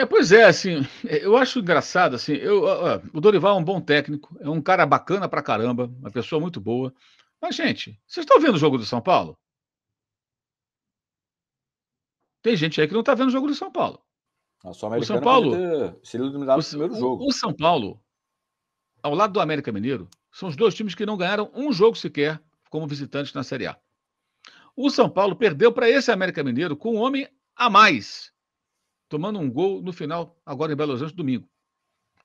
Pois é, assim, eu acho engraçado, assim, o Dorival é um bom técnico, é um cara bacana pra caramba, uma pessoa muito boa. Mas, gente, vocês estão vendo o jogo do São Paulo? Tem gente aí que não está vendo o jogo do São Paulo. A O São Sul-Americana podia Paulo, ter sido o, eliminado no primeiro jogo. o São Paulo, ao lado do América Mineiro, são os dois times que não ganharam um jogo sequer como visitantes na Série A. O São Paulo perdeu para esse América Mineiro com um homem a mais, tomando um gol no final, agora em Belo Horizonte, domingo.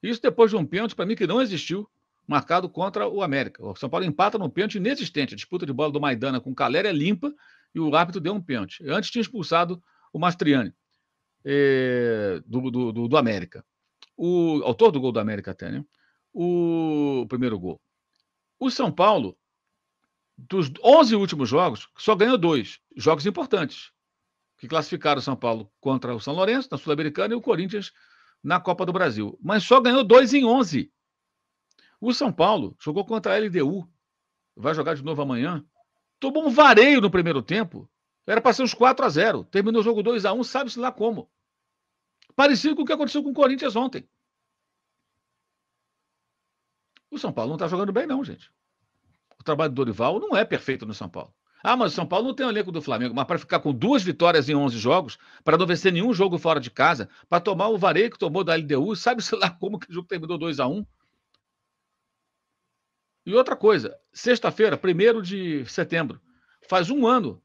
Isso depois de um pênalti, para mim, que não existiu, marcado contra o América. O São Paulo empata num pênalti inexistente. A disputa de bola do Maidana com o Calera é limpa e o árbitro deu um pênalti. Antes tinha expulsado o Mastriani, do América. O autor do gol do América até, né? O primeiro gol. O São Paulo, dos 11 últimos jogos, só ganhou 2 jogos importantes, que classificaram o São Paulo contra o São Lourenço, na Sul-Americana, e o Corinthians na Copa do Brasil. Mas só ganhou 2 em 11. O São Paulo jogou contra a LDU, vai jogar de novo amanhã, tomou um vareio no primeiro tempo, era para ser uns 4-0, terminou o jogo 2-1, sabe-se lá como. Parecido com o que aconteceu com o Corinthians ontem. O São Paulo não está jogando bem, não, gente. O trabalho do Dorival não é perfeito no São Paulo. Ah, mas o São Paulo não tem o elenco do Flamengo, mas para ficar com 2 vitórias em 11 jogos, para não vencer nenhum jogo fora de casa, para tomar o vareio que tomou da LDU, sabe-se lá como que o jogo terminou 2-1. E outra coisa, sexta-feira, 1º de setembro, faz um ano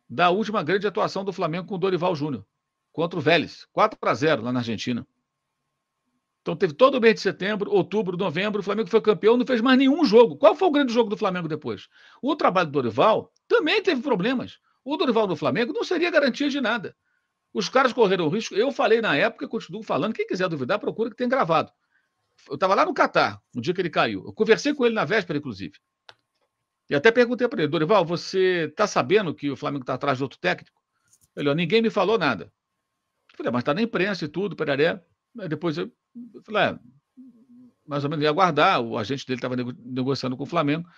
da última grande atuação do Flamengo com o Dorival Júnior, contra o Vélez, 4-0 lá na Argentina. Então teve todo o mês de setembro, outubro, novembro, o Flamengo foi campeão, não fez mais nenhum jogo. Qual foi o grande jogo do Flamengo depois? O trabalho do Dorival também teve problemas. O Dorival do Flamengo não seria garantia de nada. Os caras correram risco. Eu falei na época, continuo falando. Quem quiser duvidar, procura que tem gravado. Eu estava lá no Catar, no dia que ele caiu. Eu conversei com ele na véspera, inclusive. E até perguntei para ele, Dorival, você está sabendo que o Flamengo está atrás de outro técnico? Ele, ninguém me falou nada. Eu falei, mas está na imprensa e tudo, peraré. Aí depois eu falei, mais ou menos ia aguardar, o agente dele estava negociando com o Flamengo.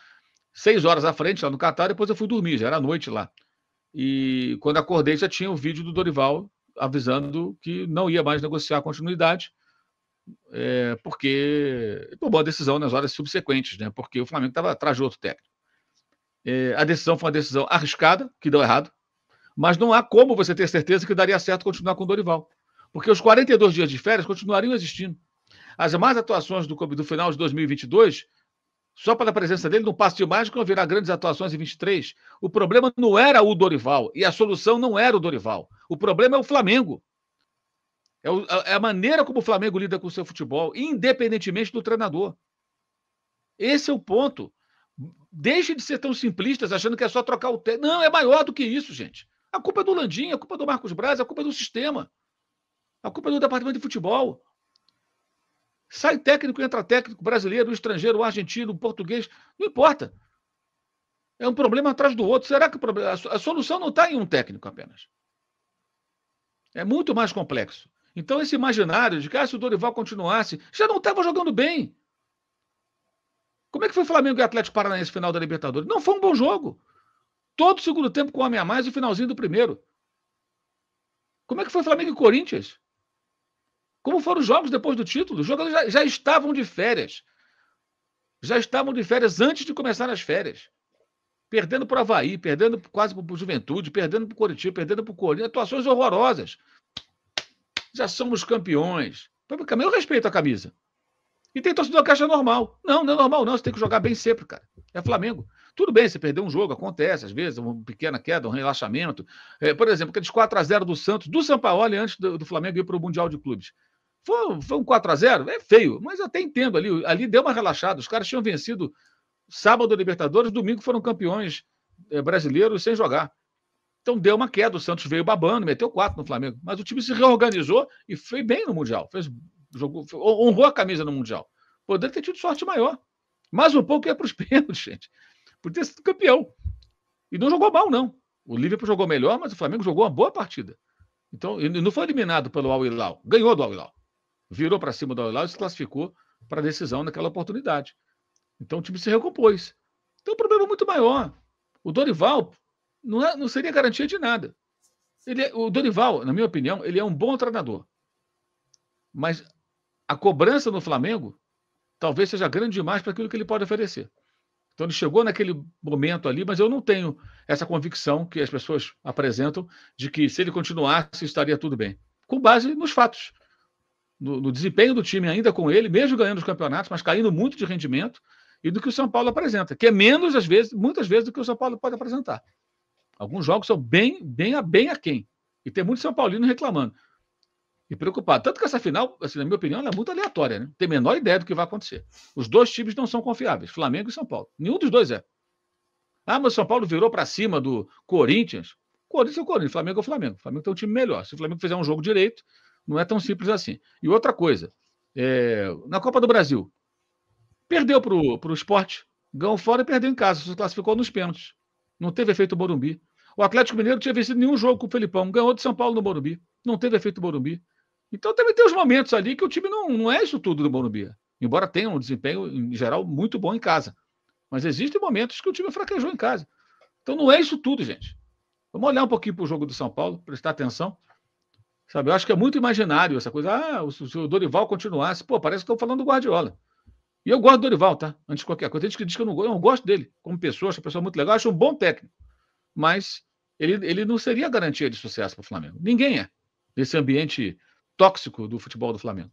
6 horas à frente, lá no Catar, depois eu fui dormir, já era noite lá. E quando acordei, já tinha o vídeo do Dorival avisando que não ia mais negociar a continuidade, porque tomou a decisão nas horas subsequentes, né? Porque o Flamengo estava atrás de outro técnico. A decisão foi uma decisão arriscada, que deu errado, mas não há como você ter certeza que daria certo continuar com o Dorival. Porque os 42 dias de férias continuariam existindo. As más atuações do final de 2022, só pela presença dele, no passo de mágica, vão virar grandes atuações em 23. O problema não era o Dorival, e a solução não era o Dorival. O problema é o Flamengo. É a maneira como o Flamengo lida com o seu futebol, independentemente do treinador. Esse é o ponto. Deixe de ser tão simplistas, achando que é só trocar o técnico. Não, é maior do que isso, gente. A culpa é do Landim, a culpa é do Marcos Braz, a culpa é do sistema. A culpa é do departamento de futebol. Sai técnico, entra técnico, brasileiro, estrangeiro, argentino, português, não importa. É um problema atrás do outro. Será que a solução não está em um técnico apenas? É muito mais complexo. Então, esse imaginário de que se o Dorival continuasse, já não estava jogando bem. Como é que foi Flamengo e Atlético Paranaense final da Libertadores? Não foi um bom jogo. Todo o segundo tempo com o homem a mais e o finalzinho do primeiro. Como é que foi Flamengo e Corinthians? Como foram os jogos depois do título? Os jogadores já estavam de férias. Já estavam de férias antes de começar as férias. Perdendo para o Avaí, perdendo quase para o Juventude, perdendo para o Coritiba, perdendo para o Corinthians. Atuações horrorosas. Já somos campeões. Eu respeito a camisa. E tem torcedor que acha normal. Não, não é normal, não. Você tem que jogar bem sempre, cara. É Flamengo. Tudo bem, você perdeu um jogo, acontece, às vezes, uma pequena queda, um relaxamento. Por exemplo, aqueles 4-0 do Santos, do Sampaoli, antes do Flamengo ir para o Mundial de Clubes. Foi um 4-0? É feio, mas eu até entendo ali. Ali deu uma relaxada. Os caras tinham vencido sábado Libertadores, domingo foram campeões brasileiros sem jogar. Então deu uma queda. O Santos veio babando, meteu 4 no Flamengo. Mas o time se reorganizou e foi bem no Mundial. Honrou a camisa no Mundial. Poderia ter tido sorte maior. Mais um pouco ia para os pênaltis, gente. Por ter sido campeão. E não jogou mal, não. O Liverpool jogou melhor, mas o Flamengo jogou uma boa partida. Então, ele não foi eliminado pelo Al Hilal. Ganhou do Al Hilal. Virou para cima do Al Hilal e se classificou para a decisão naquela oportunidade. Então o time se recompôs. Então o problema é muito maior. O Dorival não seria garantia de nada. O Dorival, na minha opinião, ele é um bom treinador. Mas a cobrança no Flamengo talvez seja grande demais para aquilo que ele pode oferecer. Então ele chegou naquele momento ali, mas eu não tenho essa convicção que as pessoas apresentam de que se ele continuasse estaria tudo bem. Com base nos fatos, no desempenho do time ainda com ele, mesmo ganhando os campeonatos, mas caindo muito de rendimento, e do que o São Paulo apresenta, que é menos, às vezes, muitas vezes, do que o São Paulo pode apresentar. Alguns jogos são bem aquém. E tem muito São Paulino reclamando. E preocupado. Tanto que essa final, assim, na minha opinião, ela é muito aleatória, né? Não tem a menor ideia do que vai acontecer. Os dois times não são confiáveis, Flamengo e São Paulo. Nenhum dos dois é. Ah, mas o São Paulo virou para cima do Corinthians. Corinthians é o Corinthians, Flamengo é o Flamengo. O Flamengo tem um time melhor. Se o Flamengo fizer um jogo direito, não é tão simples assim. E outra coisa, na Copa do Brasil, perdeu para o Sport, ganhou fora e perdeu em casa, se classificou nos pênaltis. Não teve efeito Morumbi. O Atlético Mineiro não tinha vencido nenhum jogo com o Felipão, ganhou de São Paulo no Morumbi. Não teve efeito Morumbi. Então também tem os momentos ali que o time não é isso tudo do Morumbi. Embora tenha um desempenho, em geral, muito bom em casa. Mas existem momentos que o time fraquejou em casa. Então não é isso tudo, gente. Vamos olhar um pouquinho para o jogo do São Paulo, prestar atenção. Sabe, eu acho que é muito imaginário essa coisa. Ah, se o Dorival continuasse, pô, parece que estão falando do Guardiola. E eu gosto do Dorival, tá? Antes de qualquer coisa. Tem gente que diz que eu não gosto dele como pessoa, acho uma pessoa muito legal, acho um bom técnico. Mas ele não seria garantia de sucesso para o Flamengo. Ninguém é. Nesse ambiente tóxico do futebol do Flamengo.